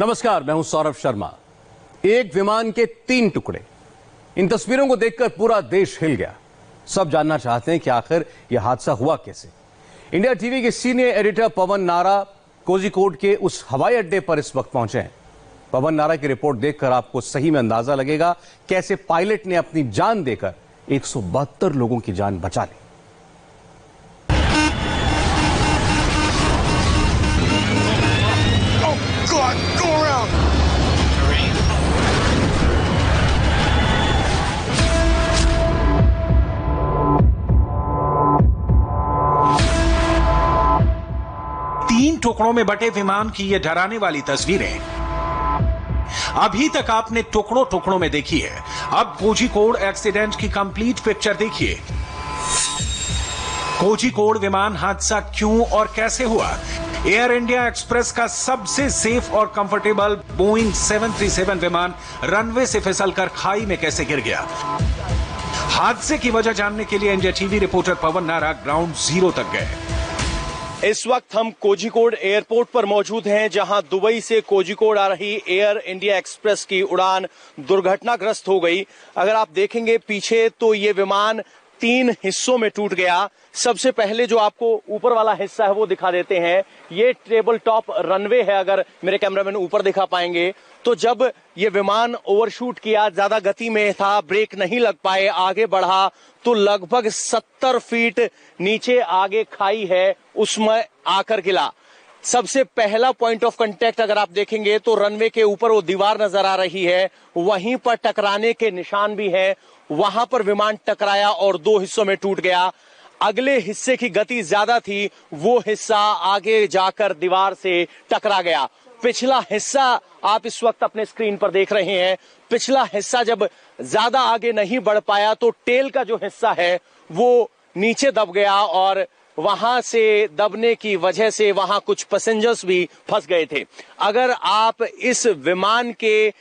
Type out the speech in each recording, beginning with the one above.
नमस्कार, मैं हूं सौरभ शर्मा। एक विमान के 3 टुकड़े, इन तस्वीरों को देखकर पूरा देश हिल गया। सब जानना चाहते हैं कि आखिर यह हादसा हुआ कैसे। इंडिया टीवी के सीनियर एडिटर पवन नारा कोझिकोड के उस हवाई अड्डे पर इस वक्त पहुंचे हैं। पवन नारा की रिपोर्ट देखकर आपको सही में अंदाजा लगेगा कैसे पायलट ने अपनी जान देकर 172 लोगों की जान बचा ली। तीन टुकड़ों में बटे विमान की ये डराने वाली तस्वीरें अभी तक आपने टुकड़ों टुकड़ों में देखी है। अब कोझिकोड एक्सीडेंट की कंप्लीट पिक्चर देखिए। कोझिकोड विमान हादसा क्यों और कैसे हुआ? एयर इंडिया एक्सप्रेस का सबसे सेफ और कंफर्टेबल बोइंग 737 विमान रनवे से फिसलकर खाई में कैसे गिर गया? हादसे की वजह जानने के लिए इंडिया टीवी रिपोर्टर पवन नारा ग्राउंड जीरो तक गए। इस वक्त हम कोझिकोड एयरपोर्ट पर मौजूद हैं, जहां दुबई से कोझिकोड आ रही एयर इंडिया एक्सप्रेस की उड़ान दुर्घटनाग्रस्त हो गई। अगर आप देखेंगे पीछे तो ये विमान 3 हिस्सों में टूट गया। सबसे पहले जो आपको ऊपर वाला हिस्सा है वो दिखा देते हैं। ये टेबल टॉप रनवे है, अगर मेरे कैमरामैन ऊपर दिखा पाएंगे तो जब ये विमान ओवरशूट किया, ज्यादा गति में था, ब्रेक नहीं लग पाए, आगे बढ़ा तो लगभग 70 फीट नीचे आगे खाई है, उसमें आकर गिरा। सबसे पहला पॉइंट ऑफ कांटेक्ट अगर आप देखेंगे तो रनवे के ऊपर वो दीवार नजर आ रही है, वहीं पर टकराने के निशान भी हैं। वहां पर विमान टकराया और 2 हिस्सों में टूट गया। अगले हिस्से की गति ज्यादा थी, वो हिस्सा आगे जाकर दीवार से टकरा गया। पिछला हिस्सा आप इस वक्त अपने स्क्रीन पर देख रहे हैं। पिछला हिस्सा जब ज्यादा आगे नहीं बढ़ पाया तो टेल का जो हिस्सा है वो नीचे दब गया और वहां से दबने की वजह से वहां कुछ पैसेंजर्स भी फंस गए थे। अगर आप इस विमान के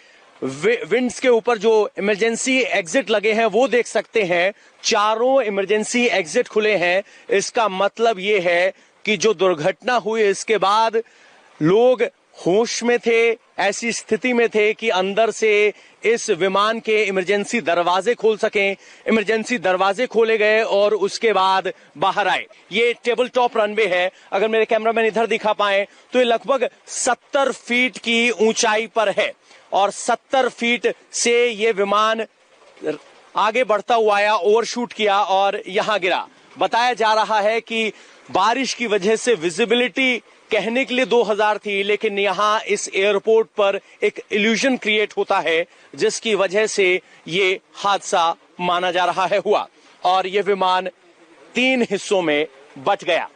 विंड्स के ऊपर जो इमरजेंसी एग्जिट लगे हैं वो देख सकते हैं, चारों इमरजेंसी एग्जिट खुले हैं। इसका मतलब ये है कि जो दुर्घटना हुई इसके बाद लोग होश में थे, ऐसी स्थिति में थे कि अंदर से इस विमान के इमरजेंसी दरवाजे खोल सकें। इमरजेंसी दरवाजे खोले गए और उसके बाद बाहर आए। ये टेबल टॉप रनवे है, अगर मेरे कैमरामैन इधर दिखा पाए तो ये लगभग 70 फीट की ऊंचाई पर है और 70 फीट से ये विमान आगे बढ़ता हुआ आया, ओवरशूट किया और यहां गिरा। बताया जा रहा है कि बारिश की वजह से विजिबिलिटी कहने के लिए 2000 थी, लेकिन यहां इस एयरपोर्ट पर एक इल्यूजन क्रिएट होता है जिसकी वजह से ये हादसा माना जा रहा है हुआ और ये विमान 3 हिस्सों में बट गया।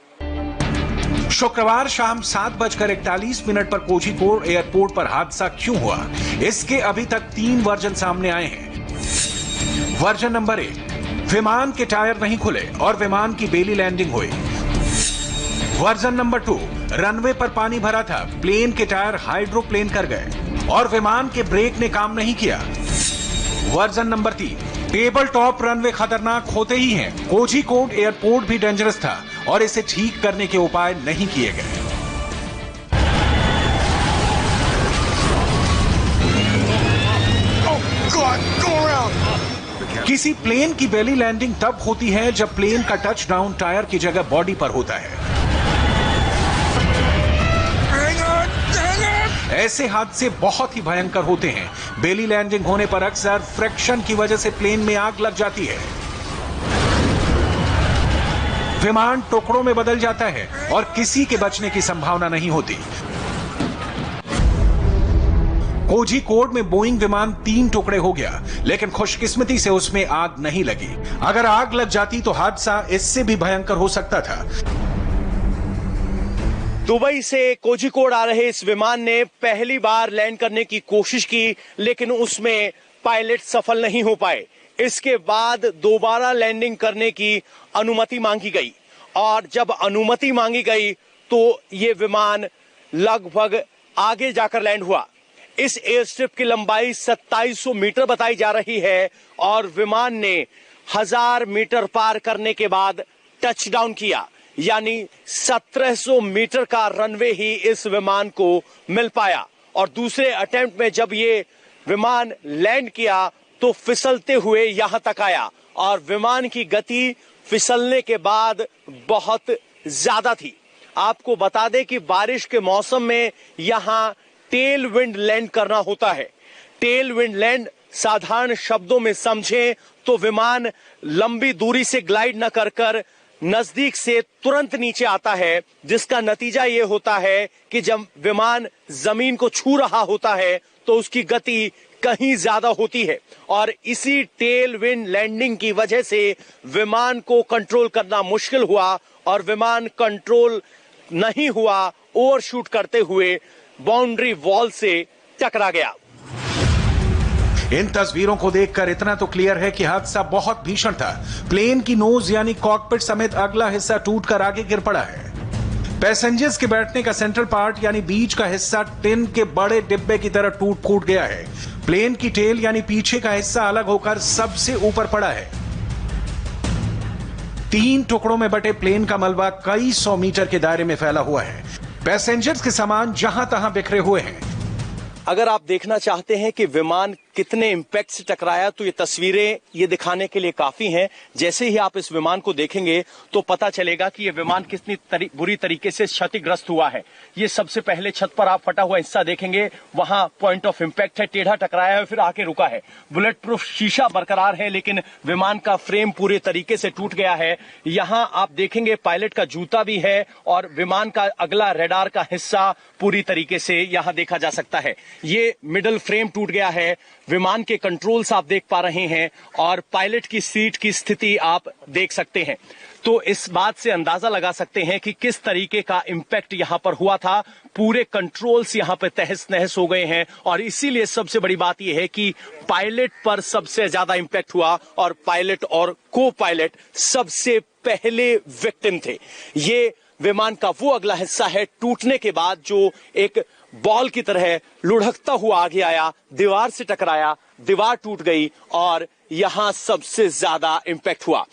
शुक्रवार शाम 7:41 पर कोझिकोड एयरपोर्ट पर हादसा क्यों हुआ, इसके अभी तक 3 वर्जन सामने आए हैं। वर्जन नंबर 1, विमान के टायर नहीं खुले और विमान की बेली लैंडिंग हुई। वर्जन नंबर 2, रनवे पर पानी भरा था, प्लेन के टायर हाइड्रोप्लेन कर गए और विमान के ब्रेक ने काम नहीं किया। Version number 3, table top runway खतरनाक होते ही हैं, कोझिकोड एयरपोर्ट भी डेंजरस था और इसे ठीक करने के उपाय नहीं किए गए। किसी प्लेन की बेली लैंडिंग तब होती है जब प्लेन का टच डाउन टायर की जगह बॉडी पर होता है। ऐसे हादसे बहुत ही भयंकर होते हैं। बेली लैंडिंग होने पर अक्सर फ्रिक्शन की वजह से प्लेन में आग लग जाती है, विमान टुकड़ों में बदल जाता है और किसी के बचने की संभावना नहीं होती। कोझिकोड में बोइंग विमान 3 टुकड़े हो गया, लेकिन खुशकिस्मती से उसमें आग नहीं लगी। अगर आग लग जाती तो हादसा इससे भी भयंकर हो सकता था। दुबई से कोझिकोड आ रहे इस विमान ने पहली बार लैंड करने की कोशिश की, लेकिन उसमें पायलट सफल नहीं हो पाए। इसके बाद दोबारा लैंडिंग करने की अनुमति मांगी गई और जब अनुमति मांगी गई तो ये विमान लगभग आगे जाकर लैंड हुआ। इस एयर स्ट्रिप की लंबाई 2700 मीटर बताई जा रही है और विमान ने 1000 मीटर पार करने के बाद टच डाउन किया, यानी 1700 मीटर का रनवे ही इस विमान को मिल पाया और दूसरे अटेम्प्ट में जब ये विमान लैंड किया तो फिसलते हुए यहां तक आया और विमान की गति फिसलने के बाद बहुत ज्यादा थी। आपको बता दें कि बारिश के मौसम में यहां टेल विंड लैंड करना होता है। टेल विंड लैंड साधारण शब्दों में समझें तो विमान लंबी दूरी से ग्लाइड न कर नजदीक से तुरंत नीचे आता है, जिसका नतीजा यह होता है कि जब विमान जमीन को छू रहा होता है तो उसकी गति कहीं ज्यादा होती है और इसी टेल विंड लैंडिंग की वजह से विमान को कंट्रोल करना मुश्किल हुआ और विमान कंट्रोल नहीं हुआ, ओवरशूट करते हुए बाउंड्री वॉल से टकरा गया। इन तस्वीरों को देखकर इतना तो क्लियर है कि हादसा बहुत भीषण था। प्लेन की नोज यानी कॉकपिट समेत अगला हिस्सा टूटकर आगे गिर पड़ा है। पैसेंजर्स के बैठने का सेंट्रल पार्ट यानी बीच का हिस्सा टिन के बड़े डिब्बे की तरह टूट फूट गया है। प्लेन की टेल यानी पीछे का हिस्सा अलग होकर सबसे ऊपर पड़ा है। 3 टुकड़ों में बटे प्लेन का मलबा कई 100 मीटर के दायरे में फैला हुआ है। पैसेंजर्स के सामान जहां तहां बिखरे हुए हैं। अगर आप देखना चाहते हैं कि विमान कितने इंपैक्ट से टकराया तो ये तस्वीरें ये दिखाने के लिए काफी हैं। जैसे ही आप इस विमान को देखेंगे तो पता चलेगा कि ये विमान कितनी बुरी तरीके से क्षतिग्रस्त हुआ है। ये सबसे पहले छत पर आप फटा हुआ हिस्सा देखेंगे, वहां पॉइंट ऑफ इंपैक्ट है, टेढ़ा टकराया है फिर आके रुका है। बुलेट प्रूफ शीशा बरकरार है लेकिन विमान का फ्रेम पूरे तरीके से टूट गया है। यहां आप देखेंगे पायलट का जूता भी है और विमान का अगला रडार का हिस्सा पूरी तरीके से यहां देखा जा सकता है। ये मिडल फ्रेम टूट गया है, विमान के कंट्रोल्स आप देख पा रहे हैं और पायलट की सीट की स्थिति आप देख सकते हैं। तो इस बात से अंदाजा लगा सकते हैं कि किस तरीके का इंपैक्ट यहां पर हुआ था। पूरे कंट्रोल्स यहां पर तहस नहस हो गए हैं और इसीलिए सबसे बड़ी बात यह है कि पायलट पर सबसे ज्यादा इंपैक्ट हुआ और पायलट और को पायलट सबसे पहले विक्टिम थे। ये विमान का वो अगला हिस्सा है टूटने के बाद जो एक बॉल की तरह लुढ़कता हुआ आगे आया, दीवार से टकराया, दीवार टूट गई और यहां सबसे ज्यादा इंपैक्ट हुआ।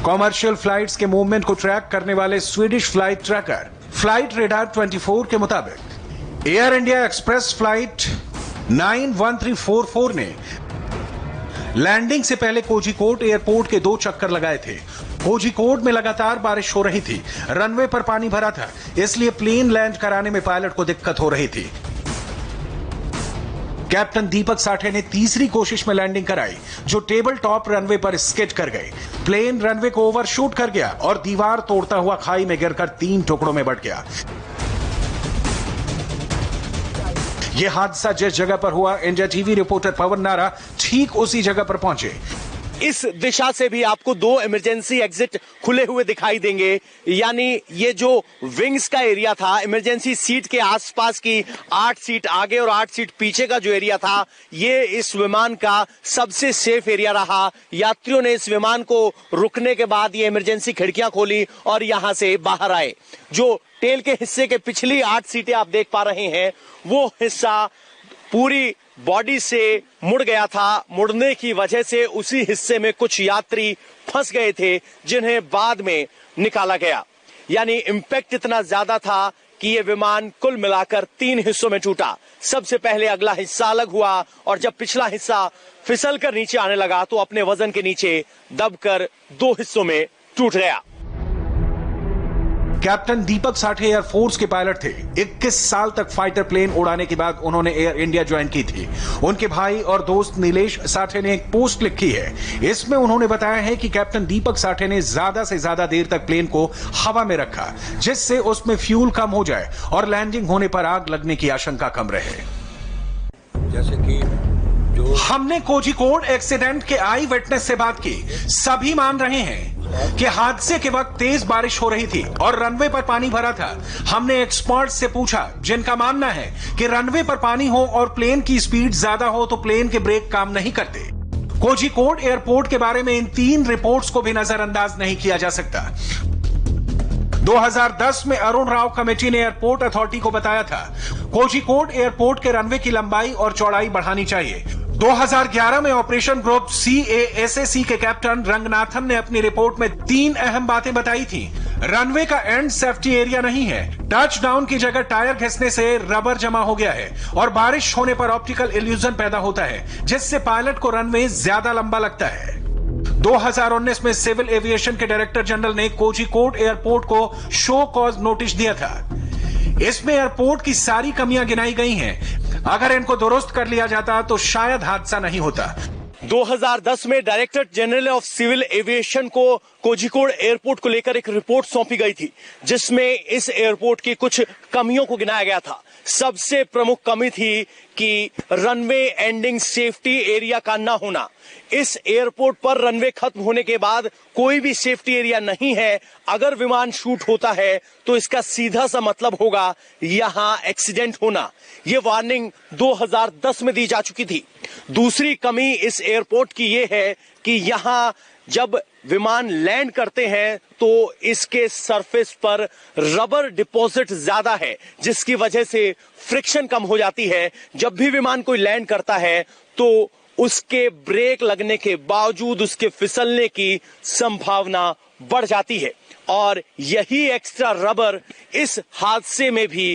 कॉमर्शियल फ्लाइट्स के मूवमेंट को ट्रैक करने वाले Swedish flight tracker flight radar 24 के मुताबिक एयर इंडिया एक्सप्रेस फ्लाइट 91344 ने लैंडिंग से पहले कोझिकोड एयरपोर्ट के 2 चक्कर लगाए थे। कोझिकोड में लगातार बारिश हो रही थी, रनवे पर पानी भरा था, इसलिए प्लेन लैंड कराने में पायलट को दिक्कत हो रही थी। कैप्टन दीपक साठे ने तीसरी कोशिश में लैंडिंग कराई जो टेबल टॉप रनवे पर स्किड कर गई। प्लेन रनवे को ओवरशूट कर गया और दीवार तोड़ता हुआ खाई में गिरकर 3 टुकड़ों में बंट गया। यह हादसा जिस जगह पर हुआ, इंडिया टीवी रिपोर्टर पवन नारा ठीक उसी जगह पर पहुंचे। इस दिशा से भी आपको 2 इमरजेंसी एग्जिट खुले हुए दिखाई देंगे, यानी ये जो विंग्स का एरिया था, इमरजेंसी सीट के आसपास की 8 सीट आगे और 8 सीट पीछे का जो एरिया था, ये इस विमान का सबसे सेफ एरिया रहा। यात्रियों ने इस विमान को रुकने के बाद ये इमरजेंसी खिड़कियां खोली और यहां से बाहर आए। जो टेल के हिस्से के पिछली 8 सीटें आप देख पा रहे हैं, वो हिस्सा पूरी बॉडी से मुड़ गया था। मुड़ने की वजह से उसी हिस्से में कुछ यात्री फंस गए थे जिन्हें बाद में निकाला गया। यानी इंपैक्ट इतना ज्यादा था कि यह विमान कुल मिलाकर 3 हिस्सों में टूटा। सबसे पहले अगला हिस्सा अलग हुआ और जब पिछला हिस्सा फिसल कर नीचे आने लगा तो अपने वजन के नीचे दबकर 2 हिस्सों में टूट गया। कैप्टन दीपक साठे एयरफोर्स के पायलट थे। 21 साल तक फाइटर प्लेन उड़ाने के बाद उन्होंने एयर इंडिया ज्वाइन की थी। उनके भाई और दोस्त नीलेश साठे ने एक पोस्ट लिखी है। इसमें उन्होंने बताया है कि कैप्टन दीपक साठे ने ज्यादा से ज्यादा देर तक प्लेन को हवा में रखा जिससे उसमें फ्यूल कम हो जाए और लैंडिंग होने पर आग लगने की आशंका कम रहे। जैसे कि हमने कोझिकोड एक्सीडेंट के आई विटनेस से बात की। सभी मान रहे हैं कि हादसे के वक्त तेज बारिश हो रही थी और रनवे पर पानी भरा था। हमने एक्सपर्ट से पूछा जिनका मानना है कि रनवे पर पानी हो और प्लेन की स्पीड ज्यादा हो तो प्लेन के ब्रेक काम नहीं करते। कोझिकोड एयरपोर्ट के बारे में इन 3 रिपोर्ट्स को भी नजरअंदाज नहीं किया जा सकता। 2010 में अरुण राव कमेटी ने एयरपोर्ट अथॉरिटी को बताया था कोझिकोड एयरपोर्ट के रनवे की लंबाई और चौड़ाई बढ़ानी चाहिए। 2011 में ऑपरेशन ग्रुप CASAC के कैप्टन रंगनाथन ने अपनी रिपोर्ट में 3 अहम बातें बताई थी। रनवे का एंड सेफ्टी एरिया नहीं है। टच डाउन की जगह टायर घिसने से रबर जमा हो गया है और बारिश होने पर ऑप्टिकल इल्यूजन पैदा होता है, जिससे पायलट को रनवे ज्यादा लंबा लगता है। 2019 में सिविल एविएशन के डायरेक्टर जनरल ने कोझिकोड एयरपोर्ट को शो कॉज नोटिस दिया था। इसमें एयरपोर्ट की सारी कमियां गिनाई गई हैं। अगर इनको दुरुस्त कर लिया जाता तो शायद हादसा नहीं होता। 2010 में director general of civil aviation को कोझिकोड एयरपोर्ट को लेकर एक रिपोर्ट सौंपी गई थी, जिसमें इस एयरपोर्ट की कुछ कमियों को गिनाया गया था। सबसे प्रमुख कमी थी कि रनवे एंडिंग सेफ्टी एरिया का न होना। इस एयरपोर्ट पर रनवे खत्म होने के बाद कोई भी सेफ्टी एरिया नहीं है। अगर विमान शूट होता है तो इसका सीधा सा मतलब होगा यहां एक्सीडेंट होना। यह वार्निंग 2010 में दी जा चुकी थी। दूसरी कमी इस एयरपोर्ट की यह है कि यहां जब विमान लैंड करते हैं तो इसके सरफेस पर रबर डिपॉजिट ज्यादा है, जिसकी वजह से फ्रिक्शन कम हो जाती है। जब भी विमान कोई लैंड करता है तो उसके ब्रेक लगने के बावजूद उसके फिसलने की संभावना बढ़ जाती है और यही एक्स्ट्रा रबर इस हादसे में भी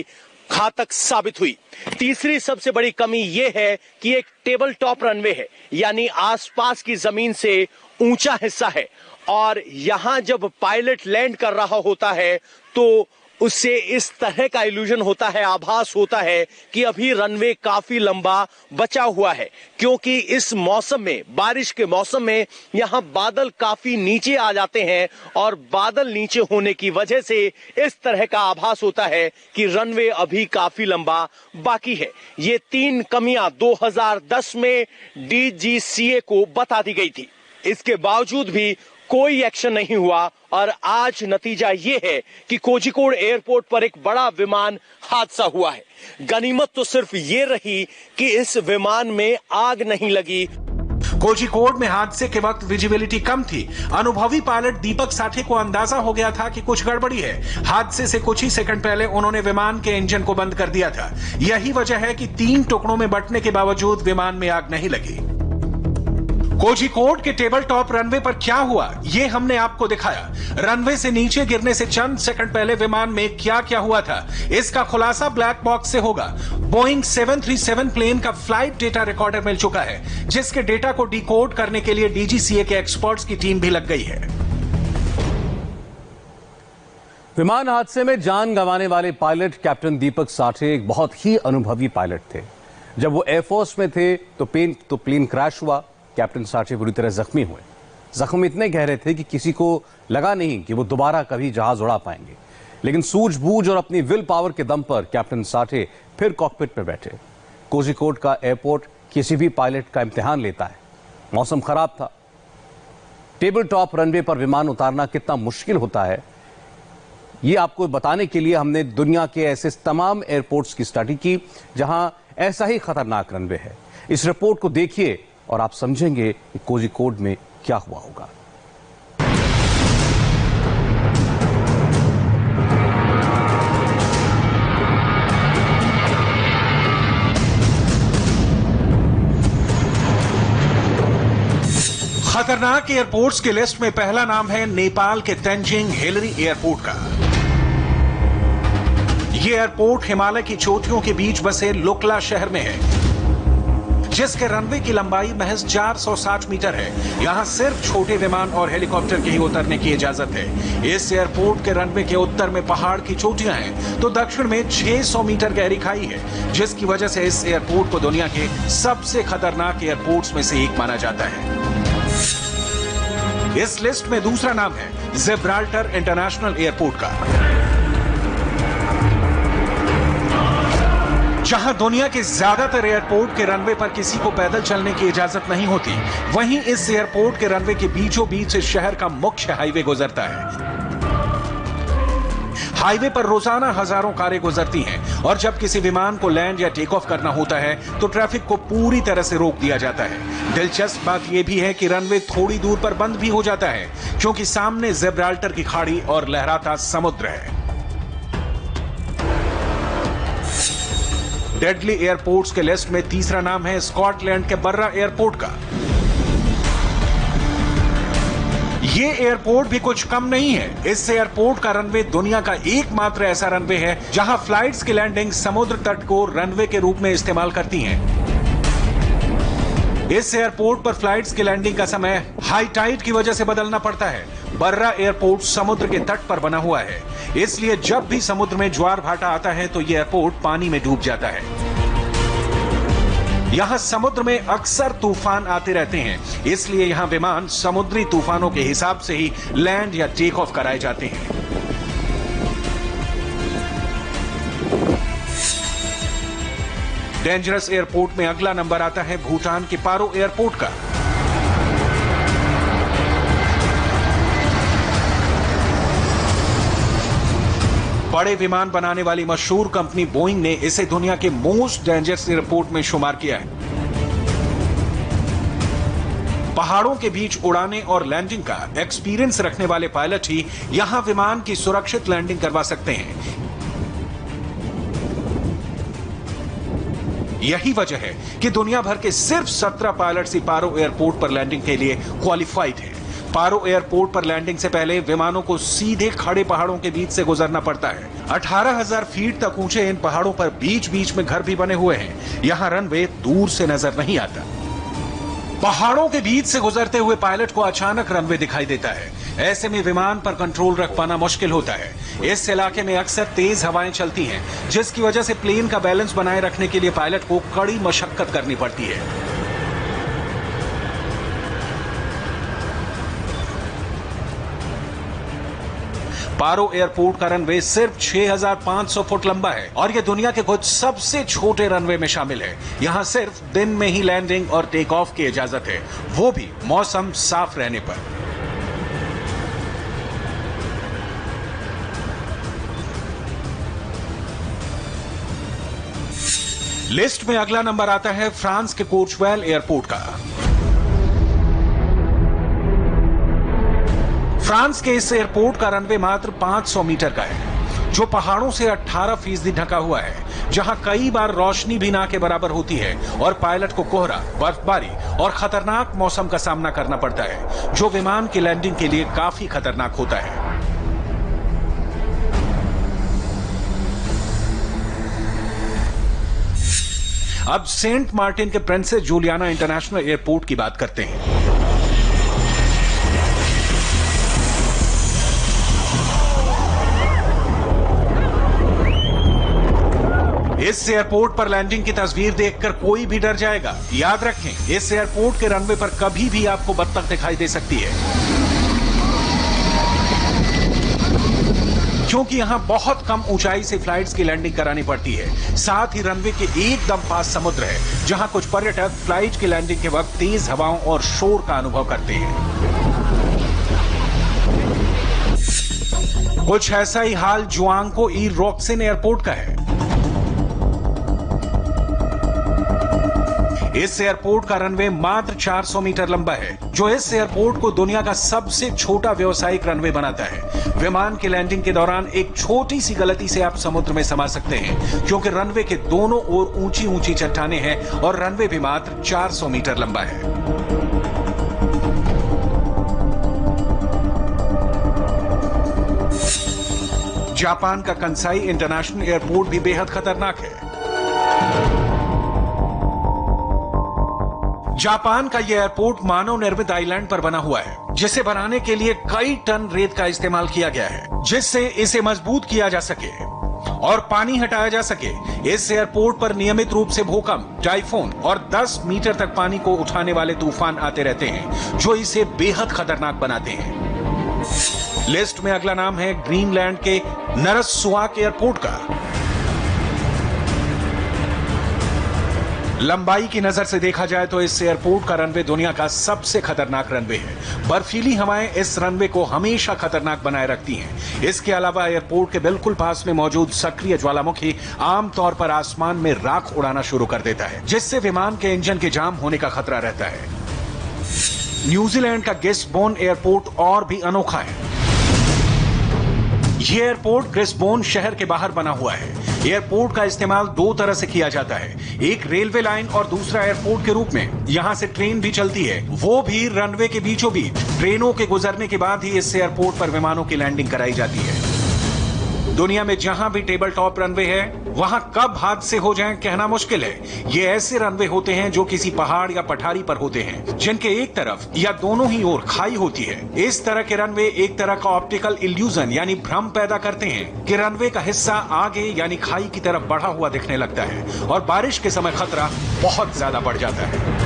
घातक साबित हुई। तीसरी सबसे बड़ी कमी यह है कि एक टेबल टॉप रनवे है, यानी आसपास की जमीन से ऊंचा हिस्सा है और यहां जब पायलट लैंड कर रहा होता है तो उससे इस तरह का इल्यूजन होता है, आभास होता है कि अभी रनवे काफी लंबा बचा हुआ है, क्योंकि इस मौसम में, बारिश के मौसम में यहां बादल काफी नीचे आ जाते हैं और बादल नीचे होने की वजह से इस तरह का आभास होता है कि रनवे अभी काफी लंबा बाकी है। ये 3 कमियां 2010 में DGCA को बता दी गई थी। इसके बावजूद भी कोई एक्शन नहीं हुआ और आज नतीजा ये है कि कोझिकोड एयरपोर्ट पर एक बड़ा विमान हादसा हुआ है। गनीमत तो सिर्फ ये रही कि इस विमान में आग नहीं लगी। कोझिकोड में हादसे के वक्त विजिबिलिटी कम थी। अनुभवी पायलट दीपक साठे को अंदाजा हो गया था कि कुछ गड़बड़ी है। हादसे से कुछ ही सेकंड पहले उन्होंने विमान के इंजन को बंद कर दिया था। यही वजह है कि 3 टुकड़ों में बंटने के बावजूद विमान में आग नहीं लगी। कोझिकोड के टेबल टॉप रनवे पर क्या हुआ, ये हमने आपको दिखाया। रनवे से नीचे गिरने से चंद सेकंड पहले विमान में क्या क्या हुआ था, इसका खुलासा ब्लैक बॉक्स से होगा। बोइंग 737 प्लेन का फ्लाइट डेटा रिकॉर्डर मिल चुका है, जिसके डेटा को डिकोड करने के लिए DGCA के एक्सपर्ट्स की टीम भी लग गई है। विमान हादसे में जान गंवाने वाले पायलट कैप्टन दीपक साठे एक बहुत ही अनुभवी पायलट थे। जब वो एयरफोर्स में थे तो प्लेन क्रैश हुआ। कैप्टन साठे बुरी तरह जख्मी हुए। जख्म इतने गहरे थे कि किसी को लगा नहीं कि वो दोबारा कभी जहाज उड़ा पाएंगे, लेकिन सूझबूझ और अपनी विल पावर के दम पर कैप्टन साठे फिर कॉकपिट में बैठे। कोझिकोड का एयरपोर्ट किसी भी पायलट का इम्तिहान लेता है। मौसम खराब था। टेबल टॉप रनवे पर विमान उतारना कितना मुश्किल होता है, ये आपको बताने के लिए हमने दुनिया के ऐसे तमाम एयरपोर्ट्स की स्टडी की जहां ऐसा ही खतरनाक रनवे है। इस रिपोर्ट को देखिए और आप समझेंगे कि कोझिकोड में क्या हुआ होगा। खतरनाक एयरपोर्ट्स की लिस्ट में पहला नाम है नेपाल के तेंजिंग हिलरी एयरपोर्ट का। यह एयरपोर्ट हिमालय की चोटियों के बीच बसे लोकला शहर में है, जिसके रनवे की लंबाई महज 460 मीटर है। यहां सिर्फ छोटे विमान और हेलीकॉप्टर के ही उतरने की इजाजत है। इस एयरपोर्ट के रनवे के उत्तर में पहाड़ की चोटियां हैं तो दक्षिण में 600 मीटर गहरी खाई है, जिसकी वजह से इस एयरपोर्ट को दुनिया के सबसे खतरनाक एयरपोर्ट्स में से एक माना जाता है। इस लिस्ट में दूसरा नाम है जिब्राल्टर इंटरनेशनल एयरपोर्ट का। जहां दुनिया के ज्यादातर एयरपोर्ट के रनवे पर किसी को पैदल चलने की इजाजत नहीं होती, वहीं इस एयरपोर्ट के रनवे के बीचों बीच से शहर का मुख्य हाईवे गुजरता है। हाईवे पर रोजाना हजारों कारें गुजरती हैं और जब किसी विमान को लैंड या टेक ऑफ करना होता है तो ट्रैफिक को पूरी तरह से रोक दिया जाता है। दिलचस्प बात यह भी है कि रनवे थोड़ी दूर पर बंद भी हो जाता है, क्योंकि सामने जिब्राल्टर की खाड़ी और लहराता समुद्र है। डेडली एयरपोर्ट्स के लिस्ट में तीसरा नाम है स्कॉटलैंड के बर्रा एयरपोर्ट का। ये एयरपोर्ट भी कुछ कम नहीं है। इस एयरपोर्ट का रनवे दुनिया का एकमात्र ऐसा रनवे है जहां फ्लाइट्स की लैंडिंग समुद्र तट को रनवे के रूप में इस्तेमाल करती हैं। इस एयरपोर्ट पर फ्लाइट्स की लैंडिंग का समय हाई टाइड की वजह से बदलना पड़ता है। बर्रा एयरपोर्ट समुद्र के तट पर बना हुआ है, इसलिए जब भी समुद्र में ज्वार भाटा आता है तो यह एयरपोर्ट पानी में डूब जाता है। यहां समुद्र में अक्सर तूफान आते रहते हैं, इसलिए यहां विमान समुद्री तूफानों के हिसाब से ही लैंड या टेक ऑफ कराए जाते हैं। डेंजरस एयरपोर्ट में अगला नंबर आता है भूटान के पारो एयरपोर्ट का। बड़े विमान बनाने वाली मशहूर कंपनी बोइंग ने इसे दुनिया के मोस्ट डेंजरस एयरपोर्ट में शुमार किया है। पहाड़ों के बीच उड़ाने और लैंडिंग का एक्सपीरियंस रखने वाले पायलट ही यहां विमान की सुरक्षित लैंडिंग करवा सकते हैं। यही वजह है कि दुनिया भर के सिर्फ 17 पायलट्स ही पारो एयरपोर्ट पर लैंडिंग के लिए क्वालिफाइड हैं। पारो एयरपोर्ट पर लैंडिंग से पहले विमानों को सीधे खड़े पहाड़ों के बीच से गुजरना पड़ता है। 18,000 फीट तक ऊंचे इन पहाड़ों पर बीच बीच में घर भी बने हुए हैं। यहां रनवे दूर से नजर नहीं आता। पहाड़ों के बीच से गुजरते हुए पायलट को अचानक रनवे दिखाई देता है। ऐसे में विमान पर कंट्रोल रख पाना मुश्किल होता है। इस इलाके में अक्सर तेज हवाएं चलती हैं, जिसकी वजह से प्लेन का बैलेंस बनाए रखने के लिए पायलट को कड़ी मशक्कत करनी पड़ती है। पारो एयरपोर्ट का रनवे सिर्फ 6,500 फुट लंबा है और यह दुनिया के कुछ सबसे छोटे रनवे में शामिल है। यहां सिर्फ दिन में ही लैंडिंग और टेक ऑफ की इजाजत है, वो भी मौसम साफ रहने पर। लिस्ट में अगला नंबर आता है फ्रांस के कोर्चवेल एयरपोर्ट का। फ्रांस के इस एयरपोर्ट का रनवे मात्र 500 मीटर का है, जो पहाड़ों से 18% ढका हुआ है, जहां कई बार रोशनी भी ना के बराबर होती है और पायलट को कोहरा, बर्फबारी और खतरनाक मौसम का सामना करना पड़ता है, जो विमान की लैंडिंग के लिए काफी खतरनाक होता है। अब सेंट मार्टिन के प्रिंसेस जूलियाना इंटरनेशनल एयरपोर्ट की बात करते हैं। इस एयरपोर्ट पर लैंडिंग की तस्वीर देखकर कोई भी डर जाएगा। याद रखें, इस एयरपोर्ट के रनवे पर कभी भी आपको बत्तख दिखाई दे सकती है, क्योंकि यहां बहुत कम ऊंचाई से फ्लाइट्स की लैंडिंग करानी पड़ती है। साथ ही रनवे के एकदम पास समुद्र है, जहां कुछ पर्यटक फ्लाइट की लैंडिंग के वक्त तेज हवाओं और शोर का अनुभव करते हैं। कुछ ऐसा ही हाल जुआंगको ई रॉक्सिन एयरपोर्ट का है। इस एयरपोर्ट का रनवे मात्र 400 मीटर लंबा है, जो इस एयरपोर्ट को दुनिया का सबसे छोटा व्यावसायिक रनवे बनाता है। विमान की लैंडिंग के दौरान एक छोटी सी गलती से आप समुद्र में समा सकते हैं, क्योंकि रनवे के दोनों ओर ऊंची ऊंची चट्टानें हैं और रनवे भी मात्र 400 मीटर लंबा है। जापान का कंसाई इंटरनेशनल एयरपोर्ट भी बेहद खतरनाक है। जापान का यह एयरपोर्ट मानव निर्मित आइलैंड पर बना हुआ है, जिसे बनाने के लिए कई टन रेत का इस्तेमाल किया गया है, जिससे इसे मजबूत किया जा सके और पानी हटाया जा सके। इस एयरपोर्ट पर नियमित रूप से भूकंप, टाइफून और 10 मीटर तक पानी को उठाने वाले तूफान आते रहते हैं, जो इसे बेहद खतरनाक बनाते हैं। लिस्ट में अगला नाम है ग्रीनलैंड के नरसुआक एयरपोर्ट का। लंबाई की नजर से देखा जाए तो इस एयरपोर्ट का रनवे दुनिया का सबसे खतरनाक रनवे है। बर्फीली हवाएं इस रनवे को हमेशा खतरनाक बनाए रखती हैं। इसके अलावा एयरपोर्ट के बिल्कुल पास में मौजूद सक्रिय ज्वालामुखी आमतौर पर आसमान में राख उड़ाना शुरू कर देता है, जिससे विमान के इंजन के जाम होने का खतरा रहता है। न्यूजीलैंड का गिस्बोन एयरपोर्ट और भी अनोखा है। यह एयरपोर्ट गिस्बोन शहर के बाहर बना हुआ है। एयरपोर्ट का इस्तेमाल दो तरह से किया जाता है, एक रेलवे लाइन और दूसरा एयरपोर्ट के रूप में। यहाँ से ट्रेन भी चलती है, वो भी रनवे के बीचों बीच। ट्रेनों के गुजरने के बाद ही इस एयरपोर्ट पर विमानों की लैंडिंग कराई जाती है। दुनिया में जहां भी टेबल टॉप रनवे है, वहां कब हादसे हो जाएं कहना मुश्किल है। ये ऐसे रनवे होते हैं जो किसी पहाड़ या पठारी पर होते हैं, जिनके एक तरफ या दोनों ही ओर खाई होती है। इस तरह के रनवे एक तरह का ऑप्टिकल इल्यूजन यानी भ्रम पैदा करते हैं कि रनवे का हिस्सा आगे यानी खाई की तरफ बढ़ा हुआ दिखने लगता है और बारिश के समय खतरा बहुत ज्यादा बढ़ जाता है।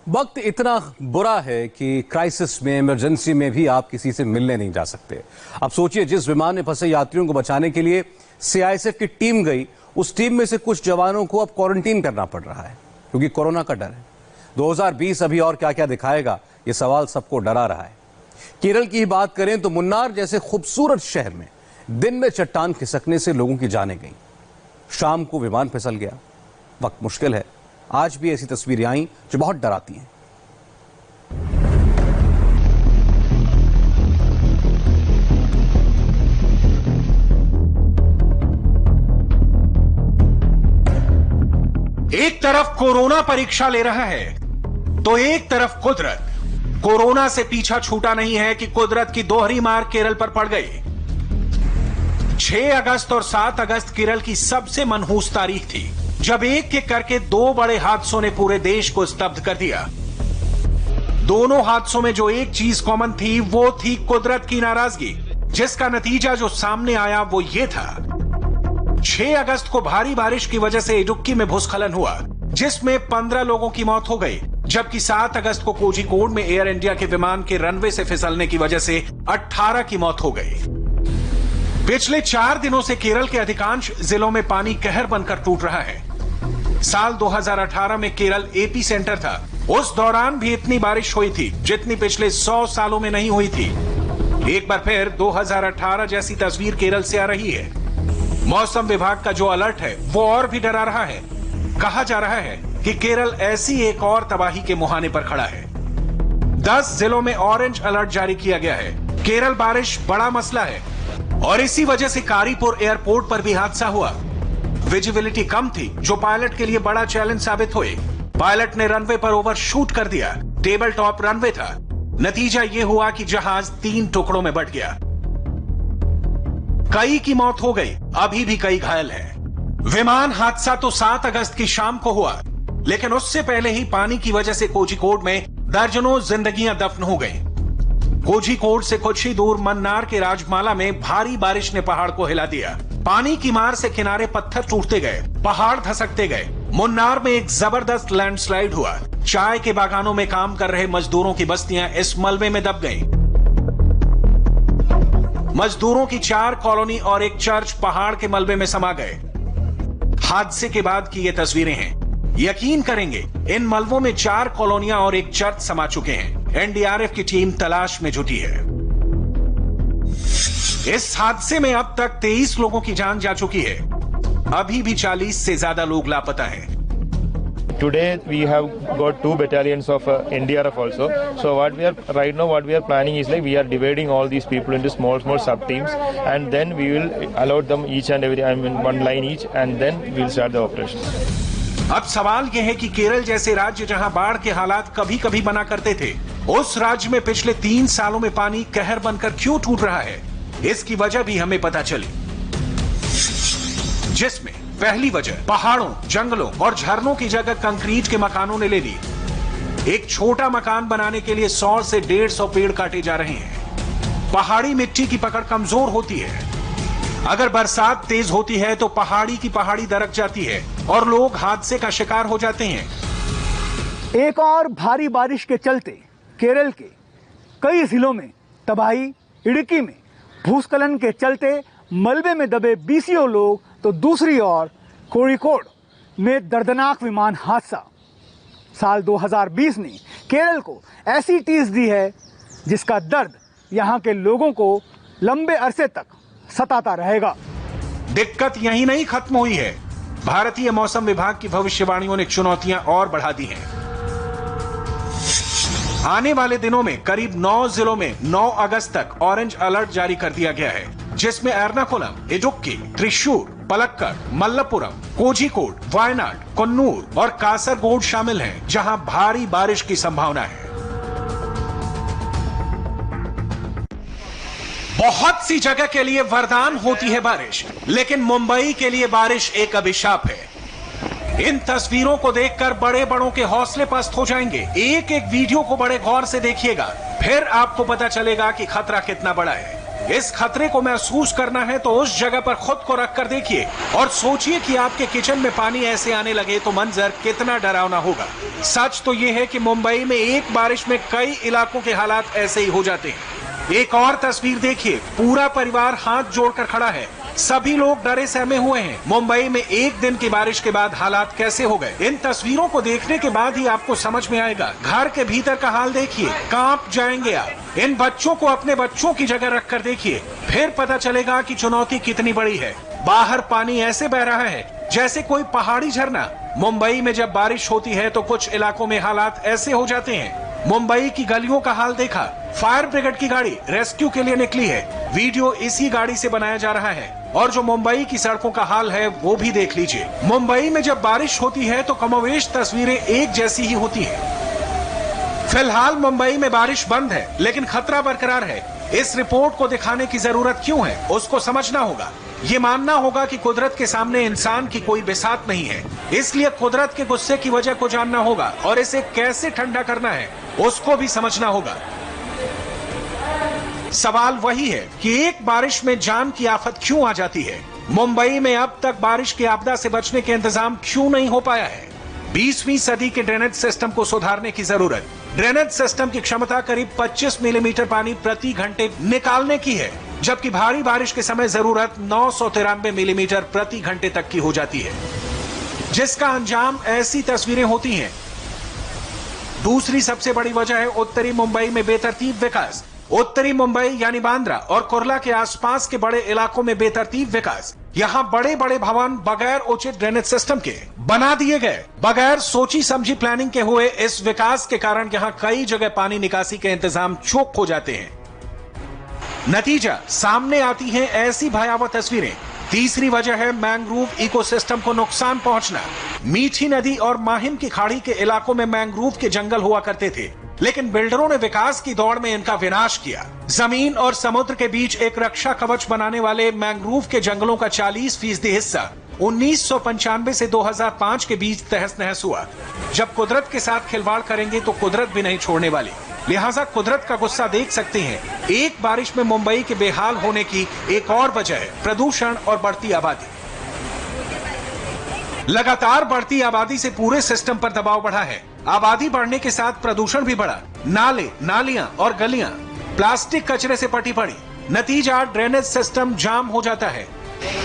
वक्त इतना बुरा है कि क्राइसिस में, इमरजेंसी में भी आप किसी से मिलने नहीं जा सकते। अब सोचिए, जिस विमान में फंसे यात्रियों को बचाने के लिए सीआईएसएफ की टीम गई, उस टीम में से कुछ जवानों को अब क्वारंटीन करना पड़ रहा है क्योंकि कोरोना का डर है। 2020 अभी और क्या क्या दिखाएगा, ये सवाल सबको डरा रहा है। केरल की ही बात करें तो मुन्नार जैसे खूबसूरत शहर में दिन में चट्टान खिसकने से लोगों की जानें गई। शाम को विमान फिसल गया। वक्त मुश्किल है। आज भी ऐसी तस्वीरें आई जो बहुत डराती हैं। एक तरफ कोरोना परीक्षा ले रहा है तो एक तरफ कुदरत। कोरोना से पीछा छूटा नहीं है कि कुदरत की दोहरी मार केरल पर पड़ गई। 6 अगस्त और 7 अगस्त केरल की सबसे मनहूस तारीख थी, जब एक एक करके 2 बड़े हादसों ने पूरे देश को स्तब्ध कर दिया। दोनों हादसों में जो एक चीज कॉमन थी, वो थी कुदरत की नाराजगी, जिसका नतीजा जो सामने आया वो ये था। 6 अगस्त को भारी बारिश की वजह से इडुक्की में भूस्खलन हुआ, जिसमें 15 लोगों की मौत हो गई, जबकि 7 अगस्त को कोझिकोड में एयर इंडिया के विमान के रनवे से फिसलने की वजह से 18 की मौत हो गई। पिछले 4 दिनों से केरल के अधिकांश जिलों में पानी कहर बनकर टूट रहा है। साल 2018 में केरल एपी सेंटर था। उस दौरान भी इतनी बारिश हुई थी जितनी पिछले 100 सालों में नहीं हुई थी। एक बार फिर 2018 जैसी तस्वीर केरल से आ रही है। मौसम विभाग का जो अलर्ट है वो और भी डरा रहा है। कहा जा रहा है कि केरल ऐसी एक और तबाही के मुहाने पर खड़ा है। 10 जिलों में ऑरेंज अलर्ट जारी किया गया है। केरल बारिश बड़ा मसला है और इसी वजह से कारीपुर एयरपोर्ट पर भी हादसा हुआ। विजिबिलिटी कम थी, जो पायलट के लिए बड़ा चैलेंज साबित हुई। पायलट ने रनवे पर ओवरशूट कर दिया। टेबल टॉप रनवे था। नतीजा यह हुआ कि जहाज 3 टुकड़ों में बंट गया। कई की मौत हो गई, अभी भी कई घायल हैं। विमान हादसा तो 7 अगस्त की शाम को हुआ, लेकिन उससे पहले ही पानी की वजह से कोझिकोड में दर्जनों जिंदगियां दफन हो गईं। कोझिकोड से कुछ ही दूर मन्नार के राजमाला में भारी बारिश ने पहाड़ को हिला दिया। पानी की मार से किनारे पत्थर टूटते गए, पहाड़ धसकते गए। मुन्नार में एक जबरदस्त लैंडस्लाइड हुआ। चाय के बागानों में काम कर रहे मजदूरों की बस्तियां इस मलबे में दब गईं। मजदूरों की 4 कॉलोनी और एक चर्च पहाड़ के मलबे में समा गए। हादसे के बाद की ये तस्वीरें हैं। यकीन करेंगे, इन मलबों में 4 कॉलोनियां और एक चर्च समा चुके हैं। एनडीआरएफ की टीम तलाश में जुटी है। इस हादसे में अब तक 23 लोगों की जान जा चुकी है। अभी भी 40 से ज्यादा लोग लापता हैं। Today we have got 2 battalions of NDRF also. So what we are planning is like we are dividing all these people into small sub teams, and then we will allot them each and every, one line each, and then we will start the operation. अब सवाल यह है कि केरल जैसे राज्य जहां बाढ़ के हालात कभी कभी बना करते थे, उस राज्य में पिछले 3 सालों में पानी कहर बनकर क्यों टूट रहा है? इसकी वजह भी हमें पता चली, जिसमें पहली वजह पहाड़ों, जंगलों और झरनों की जगह कंक्रीट के मकानों ने ले ली। एक छोटा मकान बनाने के लिए 100 से 150 पेड़ काटे जा रहे हैं। पहाड़ी मिट्टी की पकड़ कमजोर होती है। अगर बरसात तेज होती है तो पहाड़ी की पहाड़ी दरक जाती है और लोग हादसे का शिकार हो जाते हैं। एक और भारी बारिश के चलते केरल के कई जिलों में तबाही। इडुक्की में भूस्खलन के चलते मलबे में दबे 20 लोग, तो दूसरी ओर कोझिकोड में दर्दनाक विमान हादसा। साल 2020 ने केरल को ऐसी टीस दी है जिसका दर्द यहां के लोगों को लंबे अरसे तक सताता रहेगा। दिक्कत यही नहीं खत्म हुई है। भारतीय मौसम विभाग की भविष्यवाणियों ने चुनौतियां और बढ़ा दी हैं। आने वाले दिनों में करीब 9 जिलों में 9 अगस्त तक ऑरेंज अलर्ट जारी कर दिया गया है, जिसमें एर्नाकुलम, इडुक्की, त्रिशूर, पलक्कड़, मल्लपुरम, कोझिकोड, वायनाड, कन्नूर और कासरगोड शामिल हैं, जहां भारी बारिश की संभावना है। बहुत सी जगह के लिए वरदान होती है बारिश, लेकिन मुंबई के लिए बारिश एक अभिशाप है। इन तस्वीरों को देखकर बड़े बड़ों के हौसले पस्त हो जाएंगे। एक एक वीडियो को बड़े गौर से देखिएगा, फिर आपको पता चलेगा कि खतरा कितना बड़ा है। इस खतरे को महसूस करना है तो उस जगह पर खुद को रखकर देखिए और सोचिए कि आपके किचन में पानी ऐसे आने लगे तो मंजर कितना डरावना होगा। सच तो यह है कि मुंबई में एक बारिश में कई इलाकों के हालात ऐसे ही हो जाते हैं। एक और तस्वीर देखिए, पूरा परिवार हाथ जोड़कर खड़ा है, सभी लोग डरे सहमे हुए हैं। मुंबई में एक दिन की बारिश के बाद हालात कैसे हो गए, इन तस्वीरों को देखने के बाद ही आपको समझ में आएगा। घर के भीतर का हाल देखिए, कांप जाएंगे आप। इन बच्चों को अपने बच्चों की जगह रखकर देखिए, फिर पता चलेगा कि चुनौती कितनी बड़ी है। बाहर पानी ऐसे बह रहा है जैसे कोई पहाड़ी झरना। मुंबई में जब बारिश होती है तो कुछ इलाकों में हालात ऐसे हो जाते हैं। मुंबई की गलियों का हाल देखा, फायर ब्रिगेड की गाड़ी रेस्क्यू के लिए निकली है, वीडियो इसी गाड़ी से बनाया जा रहा है। और जो मुंबई की सड़कों का हाल है वो भी देख लीजिए। मुंबई में जब बारिश होती है तो कमोवेश तस्वीरें एक जैसी ही होती हैं। फिलहाल मुंबई में बारिश बंद है, लेकिन खतरा बरकरार है। इस रिपोर्ट को दिखाने की जरूरत क्यों है, उसको समझना होगा। ये मानना होगा कि कुदरत के सामने इंसान की कोई बिसात नहीं है, इसलिए कुदरत के गुस्से की वजह को जानना होगा और इसे कैसे ठंडा करना है उसको भी समझना होगा। सवाल वही है कि एक बारिश में जान की आफत क्यों आ जाती है। मुंबई में अब तक बारिश की आपदा से बचने के इंतजाम क्यों नहीं हो पाया है। 20वीं सदी के ड्रेनेज सिस्टम को सुधारने की जरूरत। ड्रेनेज सिस्टम की क्षमता करीब 25 मिलीमीटर पानी प्रति घंटे निकालने की है, जबकि भारी बारिश के समय जरूरत 993 मिलीमीटर प्रति घंटे तक की हो जाती है, जिसका अंजाम ऐसी तस्वीरें होती हैं। दूसरी सबसे बड़ी वजह है उत्तरी मुंबई में बेतरतीब विकास। उत्तरी मुंबई यानी बांद्रा और कुर्ला के आसपास के बड़े इलाकों में बेतरतीब विकास। यहाँ बड़े बड़े भवन बगैर उचित ड्रेनेज सिस्टम के बना दिए गए। बगैर सोची समझी प्लानिंग के हुए इस विकास के कारण यहाँ कई जगह पानी निकासी के इंतजाम चौक हो जाते हैं। नतीजा सामने आती हैं ऐसी भयावह तस्वीरें। तीसरी वजह है मैंग्रोव इकोसिस्टम को नुकसान पहुंचना। मीठी नदी और माहिम की खाड़ी के इलाकों में मैंग्रोव के जंगल हुआ करते थे, लेकिन बिल्डरों ने विकास की दौड़ में इनका विनाश किया। जमीन और समुद्र के बीच एक रक्षा कवच बनाने वाले मैंग्रोव के जंगलों का 40% हिस्सा 1995 से 2005 के बीच तहस नहस हुआ। जब कुदरत के साथ खिलवाड़ करेंगे तो कुदरत भी नहीं छोड़ने वाली, लिहाजा कुदरत का गुस्सा देख सकते हैं। एक बारिश में मुंबई के बेहाल होने की एक और वजह है प्रदूषण और बढ़ती आबादी। लगातार बढ़ती आबादी से पूरे सिस्टम पर दबाव बढ़ा है। आबादी बढ़ने के साथ प्रदूषण भी बढ़ा। नाले, नालियां और गलियां प्लास्टिक कचरे से पटी पड़ी। नतीजा ड्रेनेज सिस्टम जाम हो जाता है।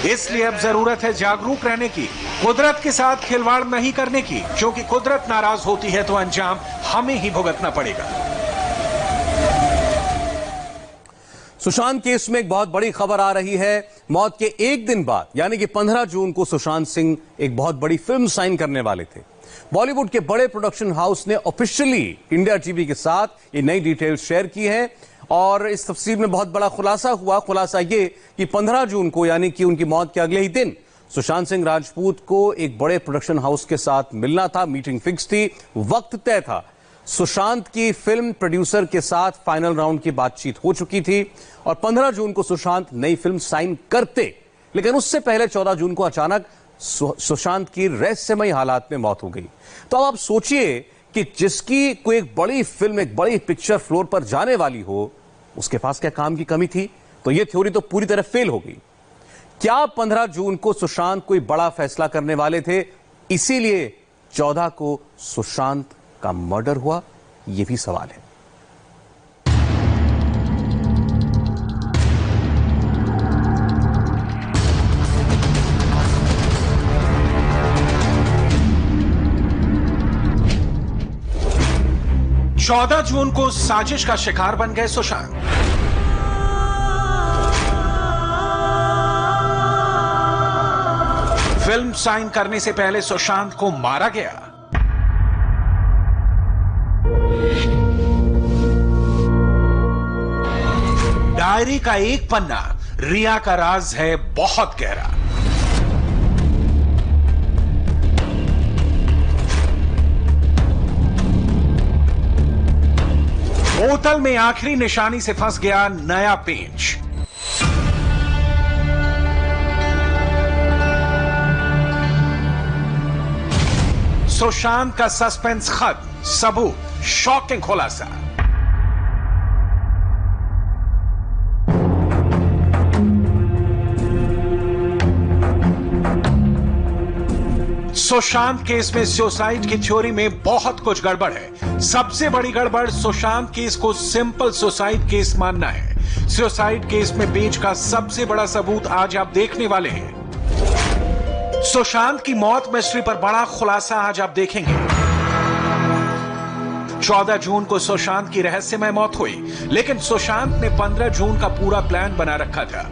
इसलिए अब जरूरत है जागरूक रहने की, कुदरत के साथ खिलवाड़ नहीं करने की, क्योंकि कुदरत नाराज होती है तो अंजाम हमें ही भुगतना पड़ेगा। सुशांत केस में एक बहुत बड़ी खबर आ रही है। मौत के एक दिन बाद यानी कि 15 जून को सुशांत सिंह एक बहुत बड़ी फिल्म साइन करने वाले थे। बॉलीवुड के बड़े प्रोडक्शन हाउस ने ऑफिशियली इंडिया टीवी के साथ ये नई डिटेल शेयर की है और इस तफसीर में बहुत बड़ा खुलासा हुआ। खुलासा ये कि 15 जून को यानी कि उनकी मौत के अगले ही दिन सुशांत सिंह राजपूत को एक बड़े प्रोडक्शन हाउस के साथ मिलना था। मीटिंग फिक्स थी, वक्त तय था। सुशांत की फिल्म प्रोड्यूसर के साथ फाइनल राउंड की बातचीत हो चुकी थी और 15 जून को सुशांत नई फिल्म साइन करते, लेकिन उससे पहले 14 जून को अचानक सुशांत की रहस्यमयी हालात में मौत हो गई। तो अब आप सोचिए कि जिसकी कोई एक बड़ी फिल्म, एक बड़ी पिक्चर फ्लोर पर जाने वाली हो, उसके पास क्या काम की कमी थी? तो यह थ्योरी तो पूरी तरह फेल हो गई। क्या 15 जून को सुशांत कोई बड़ा फैसला करने वाले थे, इसीलिए 14 को सुशांत का मर्डर हुआ? यह भी सवाल है। चौदह जून को साजिश का शिकार बन गए सुशांत। फिल्म साइन करने से पहले सुशांत को मारा गया। डायरी का एक पन्ना रिया का राज है बहुत गहरा। बोतल में आखिरी निशानी से फंस गया नया पेंच। सुशांत का सस्पेंस खत्म, सबूत, शॉकिंग खुलासा। सुशांत केस में सुसाइड की थ्योरी में बहुत कुछ गड़बड़ है। सबसे बड़ी गड़बड़ सुशांत केस को सिंपल सुसाइड केस मानना है। सुसाइड केस में पेंच का सबसे बड़ा सबूत आज आप देखने वाले हैं। सुशांत की मौत मिस्ट्री पर बड़ा खुलासा आज आप देखेंगे। 14 जून को सुशांत की रहस्यमय मौत हुई, लेकिन सुशांत ने 15 जून का पूरा प्लान बना रखा था।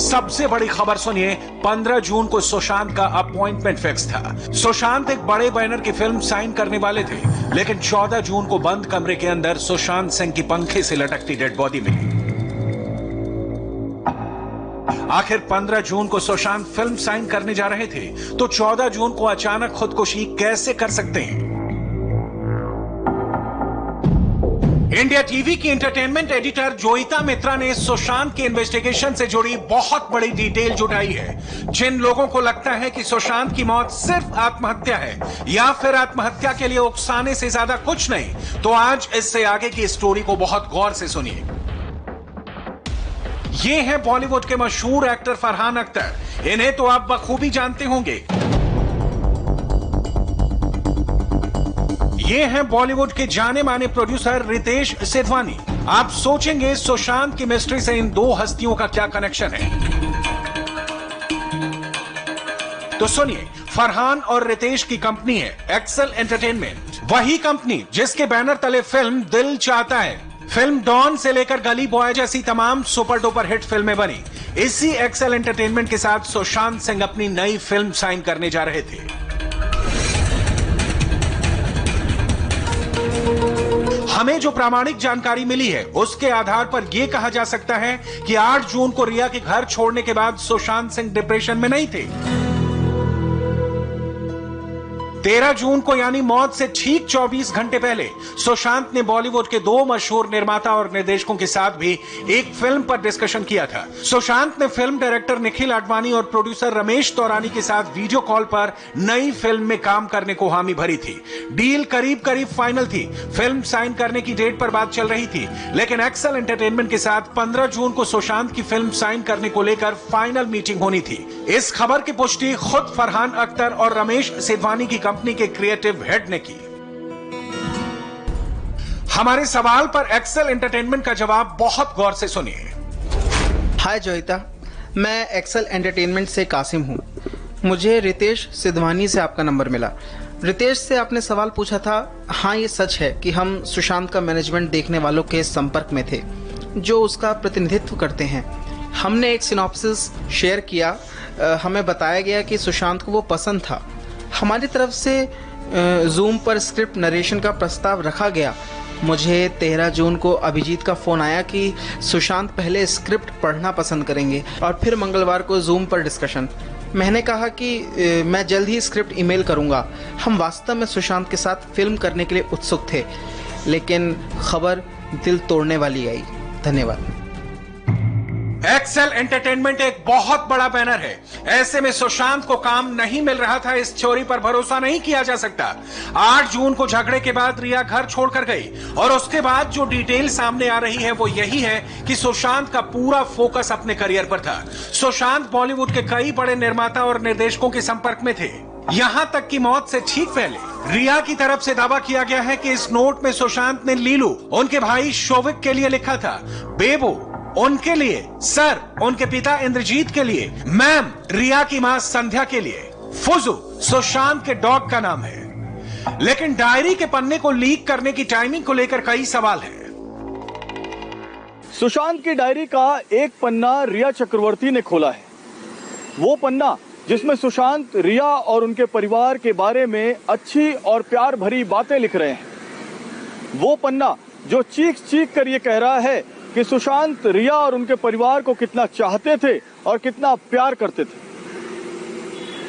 सबसे बड़ी खबर सुनिए, 15 जून को सुशांत का अपॉइंटमेंट फिक्स था। सुशांत एक बड़े बैनर की फिल्म साइन करने वाले थे, लेकिन 14 जून को बंद कमरे के अंदर सुशांत सिंह की पंखे से लटकती डेड बॉडी मिली। आखिर 15 जून को सुशांत फिल्म साइन करने जा रहे थे, तो 14 जून को अचानक खुदकुशी कैसे कर सकते हैं? इंडिया टीवी की एंटरटेनमेंट एडिटर जोईता मित्रा ने सुशांत के इन्वेस्टिगेशन से जुड़ी बहुत बड़ी डिटेल जुटाई है। जिन लोगों को लगता है कि सुशांत की मौत सिर्फ आत्महत्या है या फिर आत्महत्या के लिए उकसाने से ज्यादा कुछ नहीं, तो आज इससे आगे की स्टोरी को बहुत गौर से सुनिए। ये हैं बॉलीवुड के मशहूर एक्टर फरहान अख्तर। इन्हें तो आप बखूबी जानते होंगे। ये हैं बॉलीवुड के जाने माने प्रोड्यूसर रितेश सिधवानी। आप सोचेंगे सुशांत की मिस्ट्री से इन दो हस्तियों का क्या कनेक्शन है, तो सुनिए। फरहान और रितेश की कंपनी है एक्सेल एंटरटेनमेंट, वही कंपनी जिसके बैनर तले फिल्म दिल चाहता है, फिल्म डॉन से लेकर गली बॉय जैसी तमाम सुपर डुपर हिट फिल्में बनी। इसी एक्सेल एंटरटेनमेंट के साथ सुशांत सिंह अपनी नई फिल्म साइन करने जा रहे थे। हमें जो प्रामाणिक जानकारी मिली है, उसके आधार पर यह कहा जा सकता है कि 8 जून को रिया के घर छोड़ने के बाद सुशांत सिंह डिप्रेशन में नहीं थे। 13 जून को यानी मौत से ठीक 24 घंटे पहले सुशांत ने बॉलीवुड के 2 मशहूर निर्माता और निर्देशकों के साथ भी एक फिल्म पर डिस्कशन किया था। सुशांत ने फिल्म डायरेक्टर निखिल आडवाणी और प्रोड्यूसर रमेश तौरानी के साथ वीडियो कॉल पर नई फिल्म में काम करने को हामी भरी थी। डील करीब करीब फाइनल थी। फिल्म साइन करने की डेट पर बात चल रही थी, लेकिन एक्सेल एंटरटेनमेंट के साथ 15 जून को सुशांत की फिल्म साइन करने को लेकर फाइनल मीटिंग होनी थी। इस खबर की पुष्टि खुद फरहान अख्तर और रमेश सिधवानी की कंपनी के क्रिएटिव हेड ने की। हमारे सवाल पर एक्सेल एंटरटेनमेंट का जवाब बहुत गौर से सुनिए। हाय जोईता, मैं एक्सेल एंटरटेनमेंट से कासिम हूं। मुझे रितेश सिधवानी से आपका नंबर मिला। रितेश से आपने सवाल पूछा था। हाँ, ये सच है कि हम सुशांत का मैनेजमेंट देखने वालों के संपर्क में थे जो उसका प्रतिनिधित्व करते हैं। हमने एक सिनॉप्सिस शेयर किया। हमें बताया गया कि सुशांत को वो पसंद था। हमारी तरफ से जूम पर स्क्रिप्ट नरेशन का प्रस्ताव रखा गया। मुझे 13 जून को अभिजीत का फ़ोन आया कि सुशांत पहले स्क्रिप्ट पढ़ना पसंद करेंगे और फिर मंगलवार को जूम पर डिस्कशन। मैंने कहा कि मैं जल्द ही स्क्रिप्ट ईमेल करूंगा। हम वास्तव में सुशांत के साथ फिल्म करने के लिए उत्सुक थे, लेकिन खबर दिल तोड़ने वाली आई। धन्यवाद। एक्सेल एंटरटेनमेंट एक बहुत बड़ा बैनर है। ऐसे में सुशांत को काम नहीं मिल रहा था, इस थ्योरी पर भरोसा नहीं किया जा सकता। 8 जून को झगड़े के बाद रिया घर छोड़कर गई और उसके बाद जो डिटेल सामने आ रही है वो यही है कि सुशांत का पूरा फोकस अपने करियर पर था। सुशांत बॉलीवुड के कई बड़े निर्माता और निर्देशकों के संपर्क में थे। यहां तक कि मौत से ठीक पहले रिया की तरफ से दावा किया गया है कि इस नोट में सुशांत ने लीलू उनके भाई शोविक के लिए लिखा था, बेबू उनके लिए, सर उनके पिता इंद्रजीत के लिए, मैम रिया की मां संध्या के लिए, फुजू सुशांत के डॉग का नाम है। लेकिन डायरी के पन्ने को लीक करने की टाइमिंग को लेकर कई सवाल हैं। सुशांत की डायरी का एक पन्ना रिया चक्रवर्ती ने खोला है। वो पन्ना जिसमें सुशांत रिया और उनके परिवार के बारे में अच्छी और प्यार भरी बातें लिख रहे हैं। वो पन्ना जो चीख चीख कर ये कह रहा है कि सुशांत रिया और उनके परिवार को कितना चाहते थे और कितना प्यार करते थे।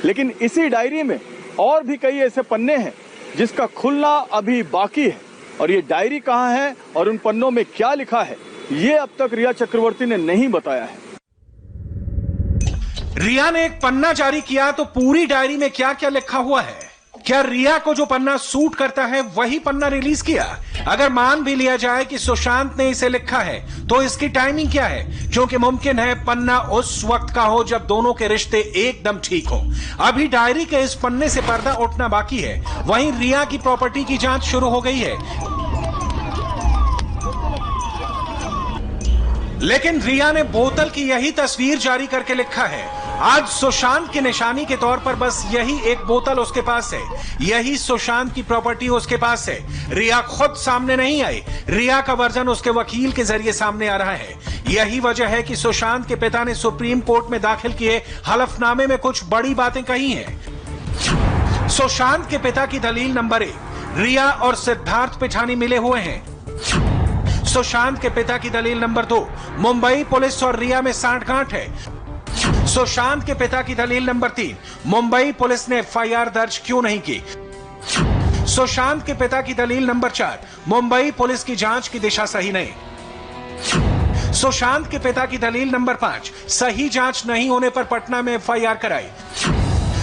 लेकिन इसी डायरी में और भी कई ऐसे पन्ने हैं जिसका खुलना अभी बाकी है। और ये डायरी कहाँ है और उन पन्नों में क्या लिखा है, ये अब तक रिया चक्रवर्ती ने नहीं बताया है। रिया ने एक पन्ना जारी किया तो पूरी डायरी में क्या क्या लिखा हुआ है? क्या रिया को जो पन्ना सूट करता है वही पन्ना रिलीज किया? अगर मान भी लिया जाए कि सुशांत ने इसे लिखा है तो इसकी टाइमिंग क्या है? क्योंकि मुमकिन है पन्ना उस वक्त का हो जब दोनों के रिश्ते एकदम ठीक हो। अभी डायरी के इस पन्ने से पर्दा उठना बाकी है। वहीं रिया की प्रॉपर्टी की जांच शुरू हो गई है, लेकिन रिया ने बोतल की यही तस्वीर जारी करके लिखा है, आज सुशांत की निशानी के तौर पर बस यही एक बोतल उसके पास है, यही सुशांत की प्रॉपर्टी उसके पास है। रिया खुद सामने नहीं आई, रिया का वर्जन उसके वकील के जरिए सामने आ रहा है। यही वजह है कि सुशांत के पिता ने सुप्रीम कोर्ट में दाखिल किए हलफनामे में कुछ बड़ी बातें कही हैं। सुशांत के पिता की दलील नंबर 1, रिया और सिद्धार्थ पिठानी मिले हुए हैं। सुशांत के पिता की दलील नंबर 2, मुंबई पुलिस और रिया में सांठगांठ है। सुशांत के पिता की दलील नंबर 3, मुंबई पुलिस ने एफआईआर दर्ज क्यों नहीं की। सुशांत के पिता की दलील नंबर 4, मुंबई पुलिस की जांच की दिशा सही नहीं। सुशांत के पिता की दलील नंबर 5, सही जांच नहीं होने पर पटना में एफआईआर कराई।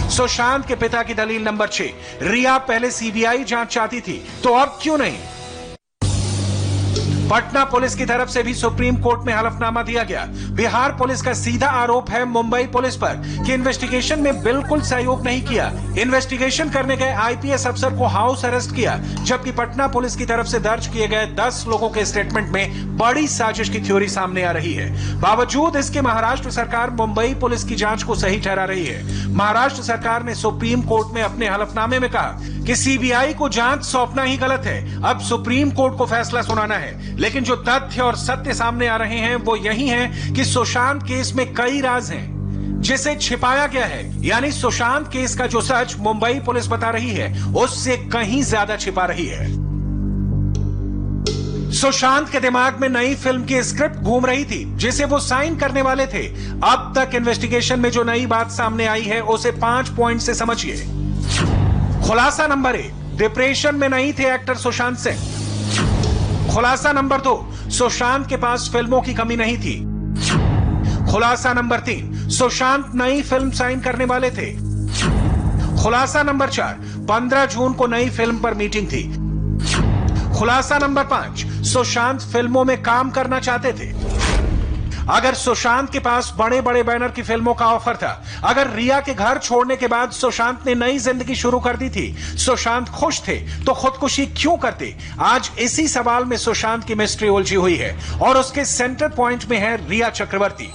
सुशांत के पिता की दलील नंबर 6, रिया पहले सीबीआई जांच चाहती थी तो अब क्यों नहीं। पटना पुलिस की तरफ से भी सुप्रीम कोर्ट में हलफनामा दिया गया। बिहार पुलिस का सीधा आरोप है मुंबई पुलिस पर कि इन्वेस्टिगेशन में बिल्कुल सहयोग नहीं किया। इन्वेस्टिगेशन करने गए आईपीएस अफसर को हाउस अरेस्ट किया, जबकि पटना पुलिस की तरफ से दर्ज किए गए 10 लोगों के स्टेटमेंट में बड़ी साजिश की थ्योरी सामने आ रही है। बावजूद इसके महाराष्ट्र सरकार मुंबई पुलिस की जांच को सही ठहरा रही है। महाराष्ट्र सरकार ने सुप्रीम कोर्ट में अपने हलफनामे में कहा कि सीबीआई को जांच सौंपना ही गलत है, अब सुप्रीम कोर्ट को फैसला सुनाना है। लेकिन जो तथ्य और सत्य सामने आ रहे हैं वो यही है कि सुशांत केस में कई राज हैं जिसे छिपाया गया है। यानी सुशांत केस का जो सच मुंबई पुलिस बता रही है उससे कहीं ज्यादा छिपा रही है। सुशांत के दिमाग में नई फिल्म की स्क्रिप्ट घूम रही थी जिसे वो साइन करने वाले थे। अब तक इन्वेस्टिगेशन में जो नई बात सामने आई है उसे 5 पॉइंट से समझिए। खुलासा नंबर 1, डिप्रेशन में नहीं थे एक्टर सुशांत सिंह। खुलासा नंबर 2, सुशांत के पास फिल्मों की कमी नहीं थी। खुलासा नंबर 3, सुशांत नई फिल्म साइन करने वाले थे। खुलासा नंबर 4, 15 जून को नई फिल्म पर मीटिंग थी। खुलासा नंबर 5, सुशांत फिल्मों में काम करना चाहते थे। अगर सुशांत के पास बड़े बड़े बैनर की फिल्मों का ऑफर था, अगर रिया के घर छोड़ने के बाद सुशांत ने नई जिंदगी शुरू कर दी थी, सुशांत खुश थे तो खुदकुशी क्यों करते? आज इसी सवाल में सुशांत की मिस्ट्री उलझी हुई है और उसके सेंटर पॉइंट में है रिया चक्रवर्ती।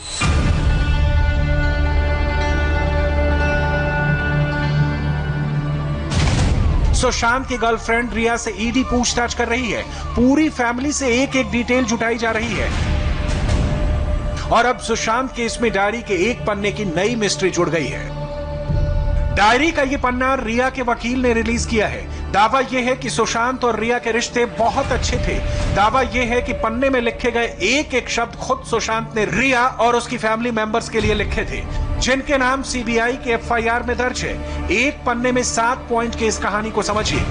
सुशांत की गर्लफ्रेंड रिया से ईडी पूछताछ कर रही है। पूरी फैमिली से एक एक डिटेल जुटाई जा रही है और अब सुशांत केस में डायरी के एक पन्ने की नई मिस्ट्री जुड़ गई है। डायरी का ये पन्ना रिया के वकील ने रिलीज किया है। दावा यह है कि सुशांत और रिया के रिश्ते बहुत अच्छे थे। दावा यह है कि पन्ने में लिखे गए एक एक शब्द खुद सुशांत ने रिया और उसकी फैमिली मेंबर्स के लिए लिखे थे, जिनके नाम सीबीआई के एफआईआर में दर्ज है। एक पन्ने में 7 पॉइंट की इस कहानी को समझिए।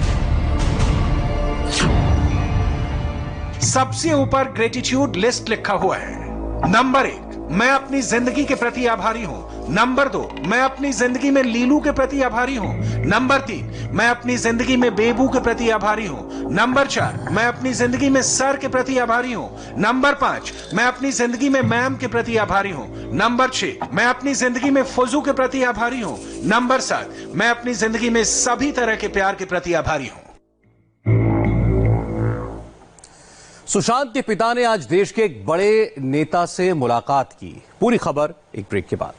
सबसे ऊपर ग्रेटिट्यूड लिस्ट लिखा हुआ है। नंबर 1, मैं अपनी जिंदगी के प्रति आभारी हूं। नंबर 2, मैं अपनी जिंदगी में लीलू के प्रति आभारी हूं। नंबर 3, मैं अपनी जिंदगी में बेबू के प्रति आभारी हूं। नंबर 4, मैं अपनी जिंदगी में सर के प्रति आभारी हूं। नंबर 5, मैं अपनी जिंदगी में मैम के प्रति आभारी हूं। नंबर 6, मैं अपनी जिंदगी में फुजू के प्रति आभारी हूं। नंबर 7, मैं अपनी जिंदगी में सभी तरह के प्यार के प्रति आभारी हूं। सुशांत के पिता ने आज देश के एक बड़े नेता से मुलाकात की। पूरी खबर एक ब्रेक के बाद।